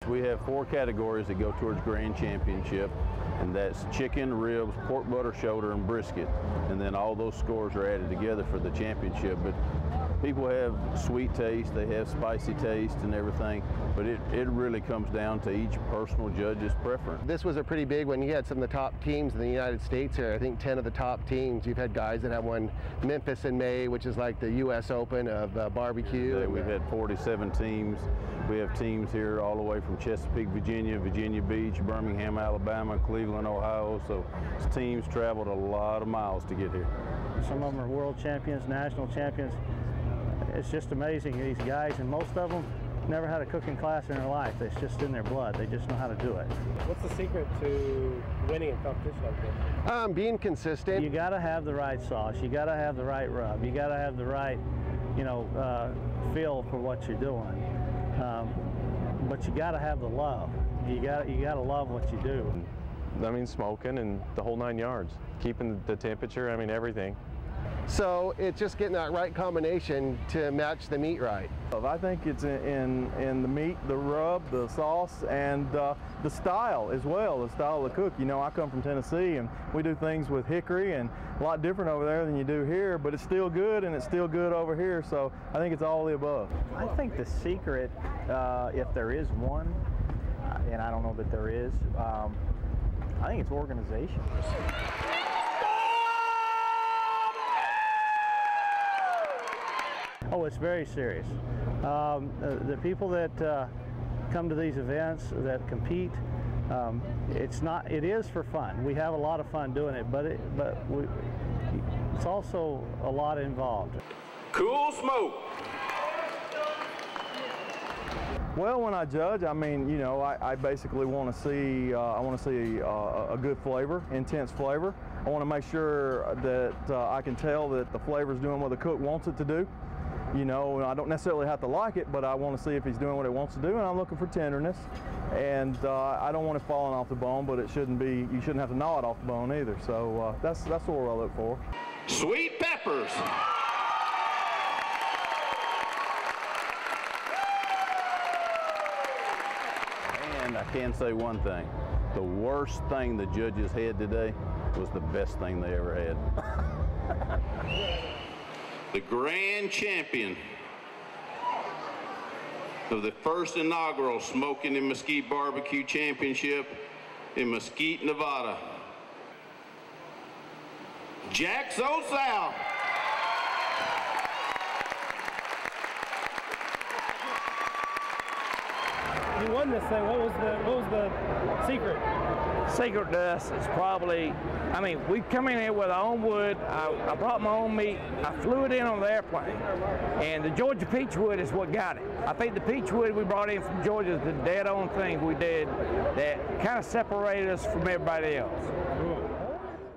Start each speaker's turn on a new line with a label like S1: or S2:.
S1: we have 4 categories that go towards Grand Championship, and that's chicken, ribs, pork butter, shoulder, and brisket. And then all those scores are added together for the championship. But people have sweet taste, they have spicy taste and everything, but it really comes down to each personal judge's preference.
S2: This was a pretty big one. You had some of the top teams in the United States here. I think 10 of the top teams. You've had guys that have won Memphis in May, which is like the U.S. Open of barbecue.
S1: Yeah, we've had 47 teams. We have teams here all the way from Chesapeake, Virginia, Virginia Beach, Birmingham, Alabama, Cleveland, Ohio. So teams traveled a lot of miles to get here.
S3: Some of them are world champions, national champions. It's just amazing, these guys, and most of them never had a cooking class in their life. It's just in their blood. They just know how to do it.
S4: What's the secret to winning a competition like this?
S2: Being consistent.
S3: You got to have the right sauce. You got to have the right rub. You got to have the right, feel for what you're doing. But you got to have the love. You got to love what you do.
S5: I mean, smoking and the whole 9 yards, keeping the temperature. I mean, everything.
S2: So it's just getting that right combination to match the meat right.
S6: I think it's in the meat, the rub, the sauce, and the style as well, the style of the cook. You know, I come from Tennessee, and we do things with hickory and a lot different over there than you do here, but it's still good, and it's still good over here, so I think it's all the above.
S3: I think the secret, if there is one, and I don't know that there is, I think it's organization. Oh, it's very serious. The people that come to these events, that compete, it is for fun. We have a lot of fun doing it, but it's also a lot involved.
S7: Cool smoke.
S6: Well, when I judge, I mean, you know, I basically want to see, a good flavor, intense flavor. I want to make sure that I can tell that the flavor is doing what the cook wants it to do. You know, I don't necessarily have to like it, but I want to see if he's doing what he wants to do, and I'm looking for tenderness. And I don't want it falling off the bone, but it shouldn't be, you shouldn't have to gnaw it off the bone either. So that's what I look for.
S7: Sweet peppers.
S1: And I can say one thing. The worst thing the judges had today was the best thing they ever had.
S7: The grand champion of the first inaugural Smokin and Mesquite BBQ Championship in Mesquite, Nevada, Jack So South.
S4: You won this thing. What was the secret?
S8: Secret to us is probably, I mean, we come in here with our own wood. I brought my own meat. I flew it in on the airplane. And the Georgia peach wood is what got it. I think the peach wood we brought in from Georgia is the dead-on thing we did that kind of separated us from everybody else.